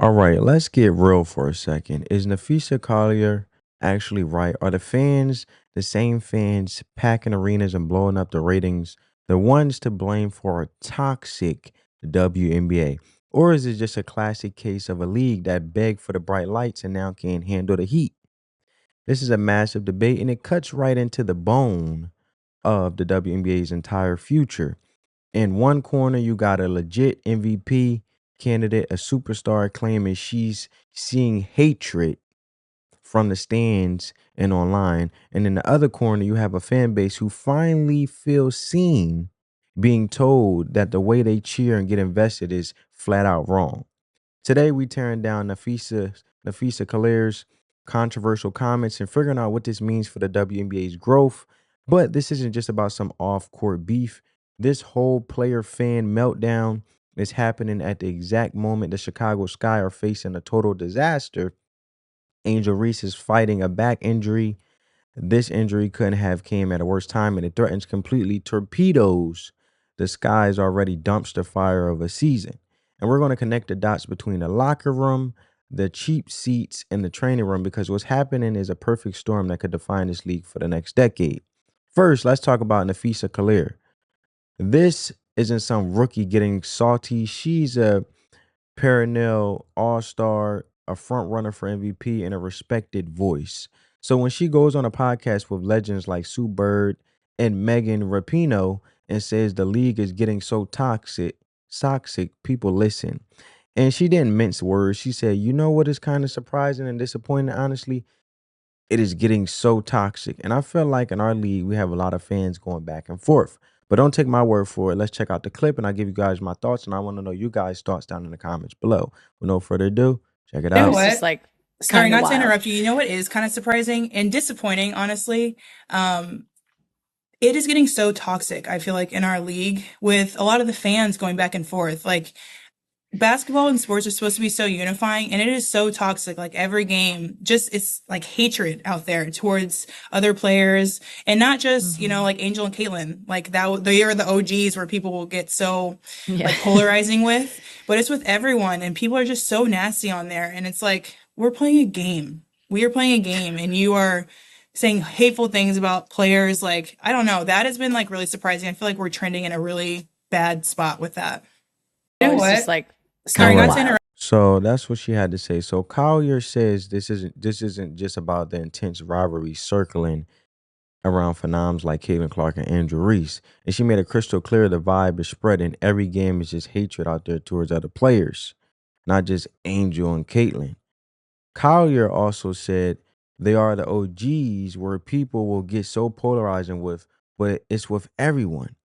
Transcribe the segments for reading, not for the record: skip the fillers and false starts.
All right, let's get real for a second. Is Nafisa Collier actually right? Are the fans, the same fans packing arenas and blowing up the ratings, the ones to blame for a toxic WNBA? Or is it just a classic case of a league that begged for the bright lights and now can't handle the heat? This is a massive debate and it cuts right into the bone of the WNBA's entire future. In one corner, you got a legit MVP candidate, a superstar claiming she's seeing hatred from the stands and online. And in the other corner, you have a fan base who finally feels seen, being told that the way they cheer and get invested is flat out wrong. Today, we tearing down Nafisa Collier's controversial comments and figuring out what this means for the WNBA's growth. But this isn't just about some off-court beef. This whole player fan meltdown is happening at the exact moment the Chicago Sky are facing a total disaster. Angel Reese is fighting a back injury. This injury couldn't have came at a worse time, and it threatens completely torpedoes the Sky's already dumpster fire of a season. And we're going to connect the dots between the locker room, the cheap seats, and the training room because what's happening is a perfect storm that could define this league for the next decade. First, let's talk about Nafisa Collier. This isn't some rookie getting salty. She's a perennial all-star, a front runner for MVP, and a respected voice. So when she goes on a podcast with legends like Sue Bird and Megan Rapinoe and says the league is getting so toxic, people listen. And she didn't mince words. She said, "You know what is kind of surprising and disappointing, honestly? It is getting so toxic." And I feel like in our league, we have a lot of fans going back and forth. But don't take my word for it. Let's check out the clip and I'll give you guys my thoughts. And I want to know you guys' thoughts down in the comments below. With no further ado, check it You know out. It's just what? like Sorry, kind of not to wild. interrupt you. You know what is kind of surprising and disappointing, honestly? Um, it is getting so toxic, I feel like, in our league with a lot of the fans going back and forth. Like, basketball and sports are supposed to be so unifying, and it is so toxic. Like, every game, just it's like hatred out there towards other players, and not just, Hmm. like Angel and Caitlin. Like, they are the OGs where people will get so Yeah. like polarizing with, but it's with everyone, and people are just so nasty on there. And it's like, we're playing a game. We are playing a game, and you are saying hateful things about players. Like, I don't know. That has been like really surprising. I feel like we're trending in a really bad spot with that. You know It's just what? like Sorry, All kind of not right. to interrupt. wild. So that's what she had to say. So Collier says this isn't just about the intense rivalry circling around phenoms like Caitlin Clark and Andrew Reese. And she made it crystal clear the vibe is spreading. Every game is just hatred out there towards other players, not just Angel and Caitlin. Collier also said they are the OGs where people will get so polarizing with, but it's with everyone.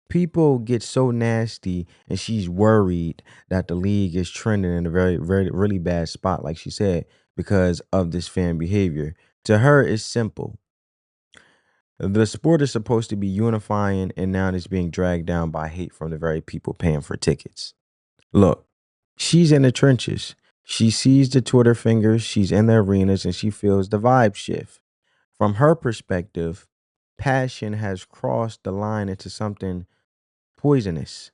People get so nasty, and she's worried that the league is trending in a very, really bad spot, like she said, because of this fan behavior. To her, it's simple. The sport is supposed to be unifying, and now it's being dragged down by hate from the very people paying for tickets. Look, she's in the trenches. She sees the Twitter fingers, she's in the arenas, and she feels the vibe shift. From her perspective, passion has crossed the line into something poisonous.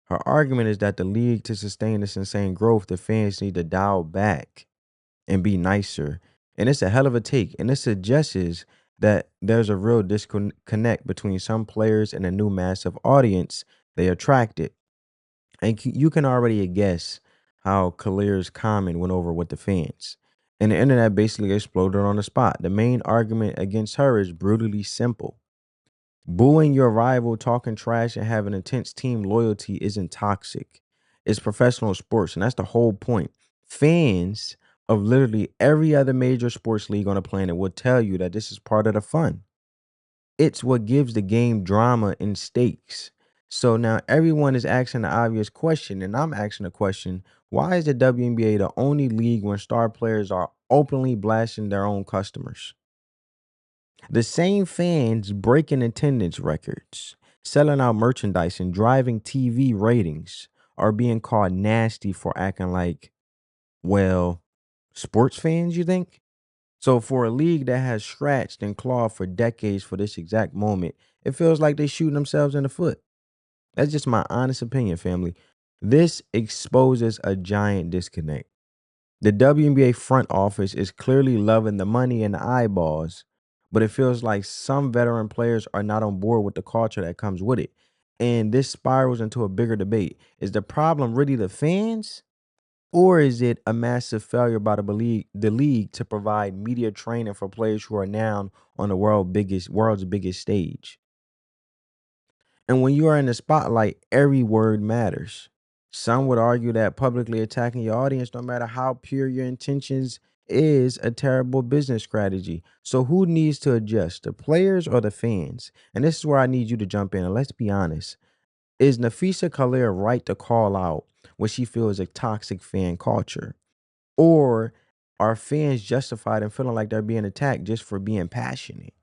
Her argument is that the league, to sustain this insane growth, the fans need to dial back and be nicer. And it's a hell of a take. And it suggests that there's a real disconnect between some players and a new massive audience they attracted. And you can already guess how Collier's comment went over with the fans. And the internet basically exploded on the spot. The main argument against her is brutally simple. Booing your rival, talking trash, and having intense team loyalty isn't toxic. It's professional sports, and that's the whole point. Fans of literally every other major sports league on the planet will tell you that this is part of the fun. It's what gives the game drama and stakes. So now everyone is asking the obvious question, and I'm asking the question: why is the WNBA the only league when star players are openly blasting their own customers? The same fans breaking attendance records, selling out merchandise, and driving TV ratings are being called nasty for acting like, well, sports fans, you think? So, for a league that has scratched and clawed for decades for this exact moment, it feels like they're shooting themselves in the foot. That's just my honest opinion, family. This exposes a giant disconnect. The WNBA front office is clearly loving the money and the eyeballs, but it feels like some veteran players are not on board with the culture that comes with it. And this spirals into a bigger debate. Is the problem really the fans? Or is it a massive failure by the league to provide media training for players who are now on the world's biggest stage? And when you are in the spotlight, every word matters. Some would argue that publicly attacking your audience, no matter how pure your intentions, is a terrible business strategy. So who needs to adjust, the players or the fans? And this is where I need you to jump in. And let's be honest. Is Nafisa Collier right to call out what she feels a toxic fan culture? Or are fans justified in feeling like they're being attacked just for being passionate?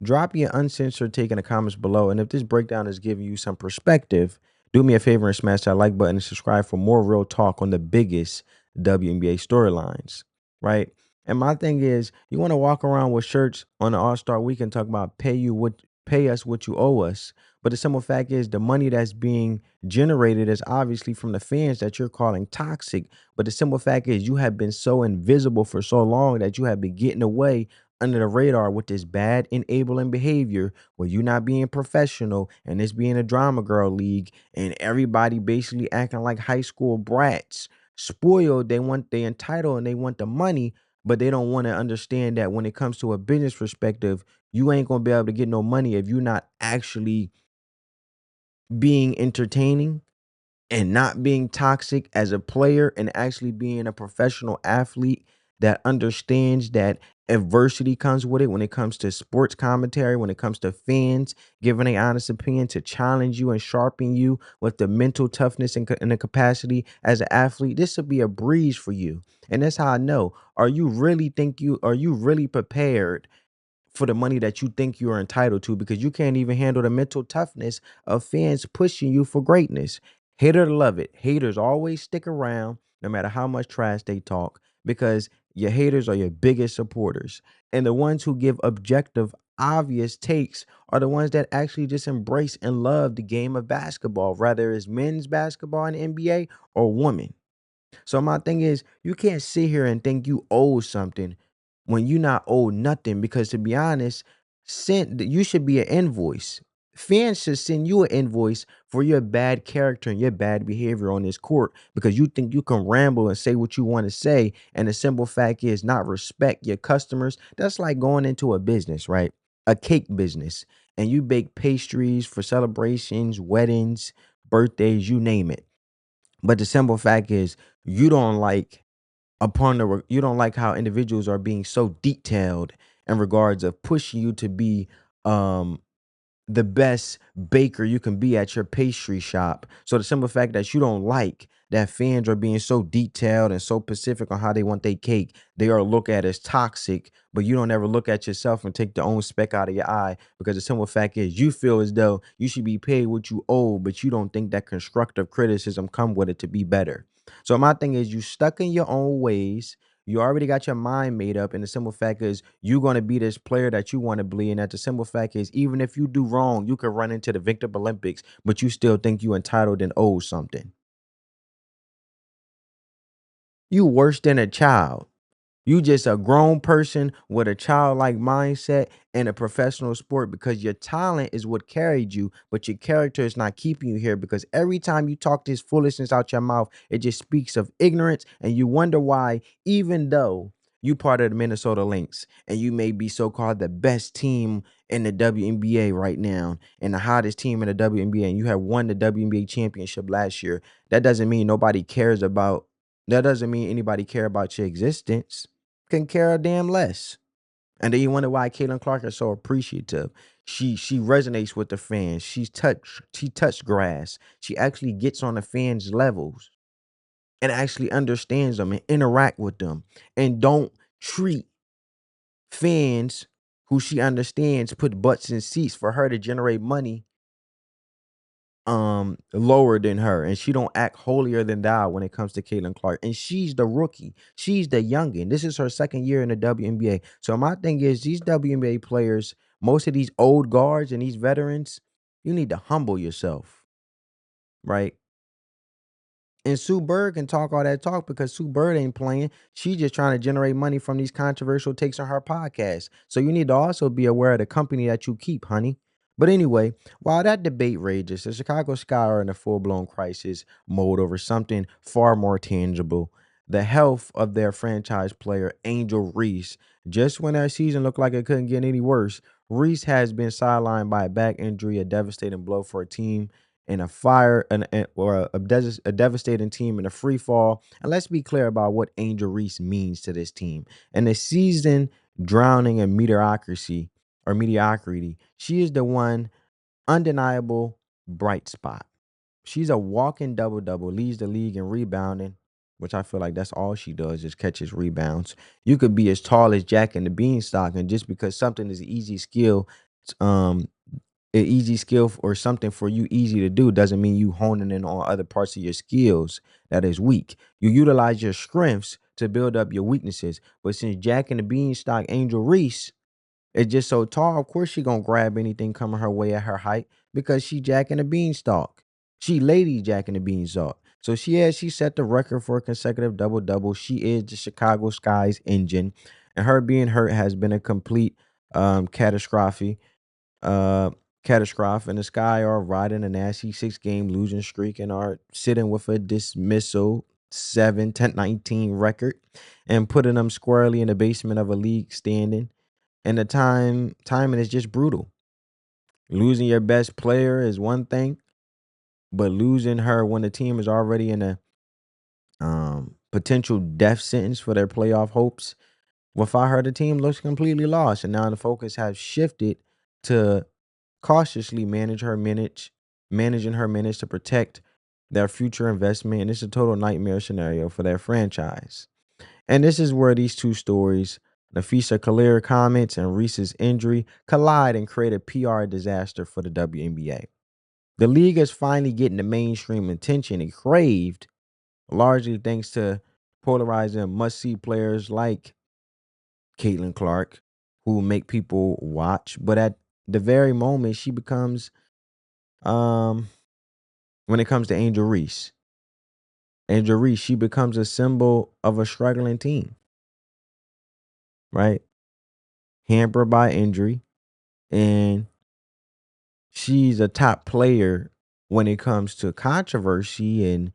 Drop your uncensored take in the comments below. And if this breakdown is giving you some perspective, do me a favor and smash that like button and subscribe for more real talk on the biggest WNBA storylines, right? And my thing is, you want to walk around with shirts on the All-Star weekend talk about pay us what you owe us. But the simple fact is the money that's being generated is obviously from the fans that you're calling toxic. But the simple fact is you have been so invisible for so long that you have been getting away under the radar with this bad enabling behavior where you not being professional and this being a drama girl league and everybody basically acting like high school brats. Spoiled, they entitled and they want the money, but they don't want to understand that when it comes to a business perspective, you ain't gonna be able to get no money if you're not actually being entertaining and not being toxic as a player and actually being a professional athlete that understands that adversity comes with it when it comes to sports commentary, when it comes to fans giving an honest opinion to challenge you and sharpen you with the mental toughness and the capacity as an athlete. This will be a breeze for you. And that's how I know. Are you really prepared for the money that you think you are entitled to, because you can't even handle the mental toughness of fans pushing you for greatness. Hater to love it. Haters always stick around no matter how much trash they talk, because your haters are your biggest supporters. And the ones who give objective, obvious takes are the ones that actually just embrace and love the game of basketball, whether it's men's basketball in the NBA or women. So my thing is, you can't sit here and think you owe something when you not owe nothing. Because to be honest, you should be an invoice. Fans should send you an invoice for your bad character and your bad behavior on this court because you think you can ramble and say what you want to say. And the simple fact is not respect your customers. That's like going into a business, right? A cake business. And you bake pastries for celebrations, weddings, birthdays, you name it. But the simple fact is, you don't like you don't like how individuals are being so detailed in regards of pushing you to be um the best baker you can be at your pastry shop. So the simple fact that you don't like that fans are being so detailed and so specific on how they want their cake, they are looked at as toxic, but you don't ever look at yourself and take the own speck out of your eye, because the simple fact is you feel as though you should be paid what you owe, but you don't think that constructive criticism come with it to be better. So my thing is, you stuck in your own ways. You already got your mind made up, and the simple fact is you're gonna be this player that you want to be. And that the simple fact is, even if you do wrong, you could run into the Victor Olympics, but you still think you entitled and owe something. You worse than a child. You just a grown person with a childlike mindset in a professional sport, because your talent is what carried you, but your character is not keeping you here. Because every time you talk this foolishness out your mouth, it just speaks of ignorance, and you wonder why, even though you part of the Minnesota Lynx and you may be so-called the best team in the WNBA right now and the hottest team in the WNBA, and you have won the WNBA championship last year, that doesn't mean nobody cares about that doesn't mean anybody care about your existence. Can care a damn less. And then you wonder why Caitlin Clark is so appreciative. She resonates with the fans. She touched grass. She actually gets on the fans' levels and actually understands them and interact with them, and don't treat fans who she understands put butts in seats for her to generate money lower than her, and she don't act holier than thou when it comes to Caitlin Clark. And she's the rookie. She's the youngin. This is her second year in the WNBA. So my thing is, these WNBA players, most of these old guards and these veterans, you need to humble yourself, right? And Sue Bird can talk all that talk because Sue Bird ain't playing. She just trying to generate money from these controversial takes on her podcast. So you need to also be aware of the company that you keep, honey. But anyway, while that debate rages, the Chicago Sky are in a full-blown crisis mode over something far more tangible. The health of their franchise player, Angel Reese. Just when their season looked like it couldn't get any worse, Reese has been sidelined by a back injury, a devastating blow for a team in a fire or a devastating team in a free fall. And let's be clear about what Angel Reese means to this team. And the season drowning in mediocrity, she is the one undeniable bright spot. She's a walking double double, leads the league in rebounding, which I feel like that's all she does is catches rebounds. You could be as tall as Jack and the Beanstalk, and just because something is an easy skill, um, or something for you easy to do doesn't mean you honing in on other parts of your skills that is weak. You utilize your strengths to build up your weaknesses. But since Jack and the Beanstalk Angel Reese is just so tall, of course she gonna grab anything coming her way at her height because she Jack and the Beanstalk. She Lady Jack and the Beanstalk. So she set the record for a consecutive double double. She is the Chicago Sky's engine, and her being hurt has been a complete catastrophe uh catastrophe, and the Sky are riding a nasty 6 game losing streak and are sitting with a dismissal 7-19 record and putting them squarely in the basement of a league standing. And the timing is just brutal. Losing your best player is one thing, but losing her when the team is already in a potential death sentence for their playoff hopes, without her the team looks completely lost, and now the focus has shifted to cautiously managing her minutes to protect their future investment. And it's a total nightmare scenario for their franchise. And this is where these two stories, Nafisa Collier comments and Reese's injury, collide and create a PR disaster for the WNBA. The league is finally getting the mainstream attention it craved, largely thanks to polarizing must-see players like Caitlin Clark, who make people watch. But at the very moment, she becomes um when it comes to Angel Reese, she becomes a symbol of a struggling team, right? Hampered by injury, and she's a top player when it comes to controversy and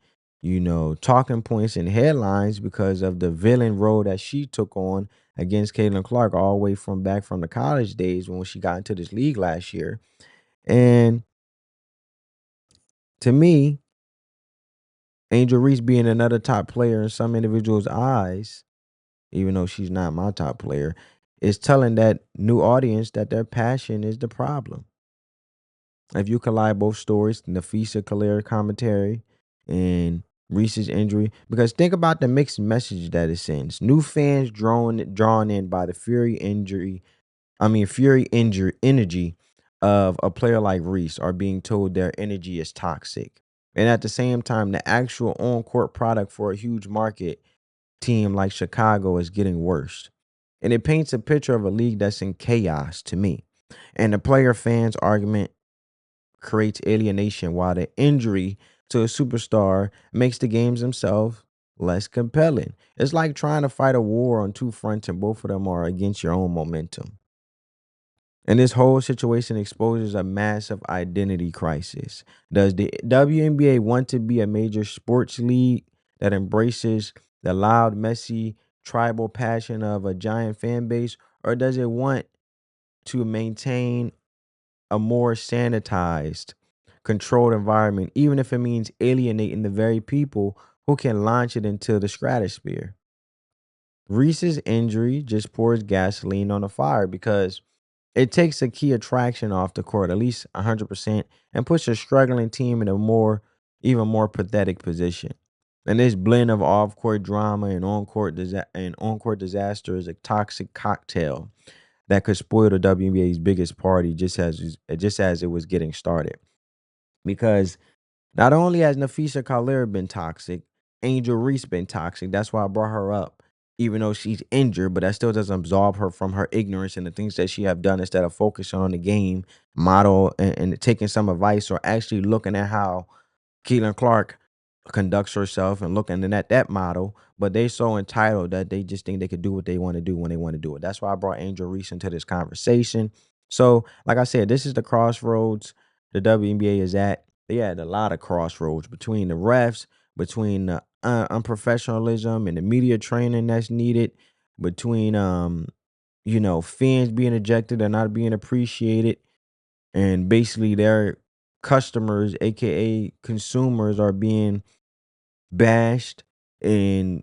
talking points and headlines because of the villain role that she took on against Caitlin Clark all the way from back from the college days when she got into this league last year. And to me, Angel Reese being another top player in some individuals' eyes, even though she's not my top player, is telling that new audience that their passion is the problem. If you collide both stories, Nafisa Collier commentary and Reese's injury, because think about the mixed message that it sends. New fans drawn in by the Fury injury energy of a player like Reese are being told their energy is toxic. And at the same time, the actual on-court product for a huge market team like Chicago is getting worse. And it paints a picture of a league that's in chaos to me. And the player fans argument creates alienation, while the injury to a superstar makes the games themselves less compelling. It's like trying to fight a war on two fronts, and both of them are against your own momentum. And this whole situation exposes a massive identity crisis. Does the WNBA want to be a major sports league that embraces the loud, messy, tribal passion of a giant fan base, or does it want to maintain a more sanitized, controlled environment, even if it means alienating the very people who can launch it into the stratosphere? Reese's injury just pours gasoline on the fire because it takes a key attraction off the court, at least 100%, and puts a struggling team in a even more pathetic position. And this blend of off-court drama and on-court disaster is a toxic cocktail that could spoil the WNBA's biggest party just as it was getting started. Because not only has Nafisa Collier been toxic, Angel Reese been toxic. That's why I brought her up, even though she's injured, but that still doesn't absolve her from her ignorance and the things that she have done instead of focusing on the game model and taking some advice or actually looking at how Keelan Clark conducts herself and looking at that model, but they so entitled that they just think they could do what they want to do when they want to do it. That's why I brought Angel Reese into this conversation. So, like I said, this is the crossroads the WNBA is at. They had a lot of crossroads between the refs, between the unprofessionalism and the media training that's needed, between fans being ejected and not being appreciated, and basically their customers, aka consumers, are being bashed and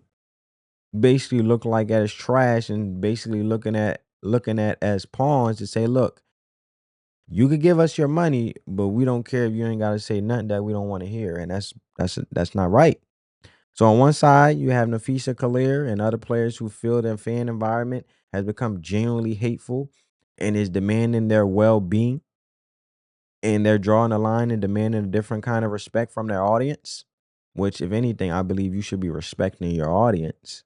basically look like as trash, and basically looking at as pawns to say, look, you could give us your money, but we don't care if you ain't gotta say nothing that we don't want to hear. And that's not right. So on one side, you have Nafisa Collier and other players who feel their fan environment has become genuinely hateful and is demanding their well-being, and they're drawing a line and demanding a different kind of respect from their audience, which, if anything, I believe you should be respecting your audience.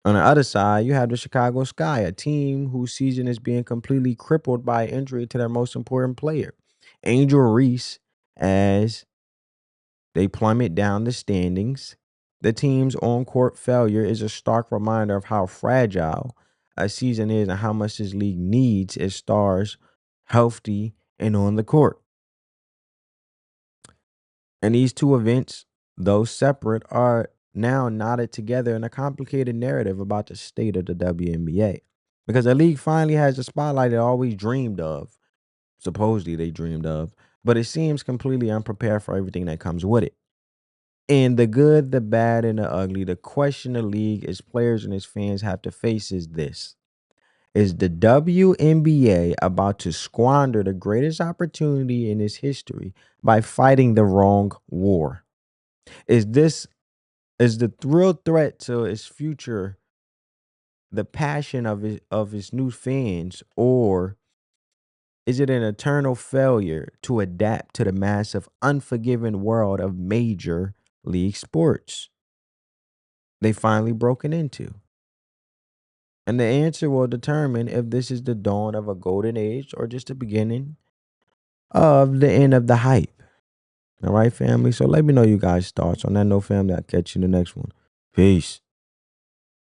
On the other side, you have the Chicago Sky, a team whose season is being completely crippled by injury to their most important player, Angel Reese, as they plummet down the standings. The team's on court failure is a stark reminder of how fragile a season is and how much this league needs its stars healthy and on the court. And these two events, though separate, are now knotted together in a complicated narrative about the state of the WNBA. Because the league finally has the spotlight it always dreamed of, supposedly they dreamed of, but it seems completely unprepared for everything that comes with it. And the good, the bad, and the ugly, the question the league, its players, and its fans have to face is this. Is the WNBA about to squander the greatest opportunity in its history by fighting the wrong war? Is this is the real threat to its future the passion of its new fans, or is it an eternal failure to adapt to the massive, unforgiving world of major league sports they finally broken into? And the answer will determine if this is the dawn of a golden age or just the beginning of the end of the hype. All right, family. So let me know you guys' thoughts on that. No, family. I'll catch you in the next one. Peace.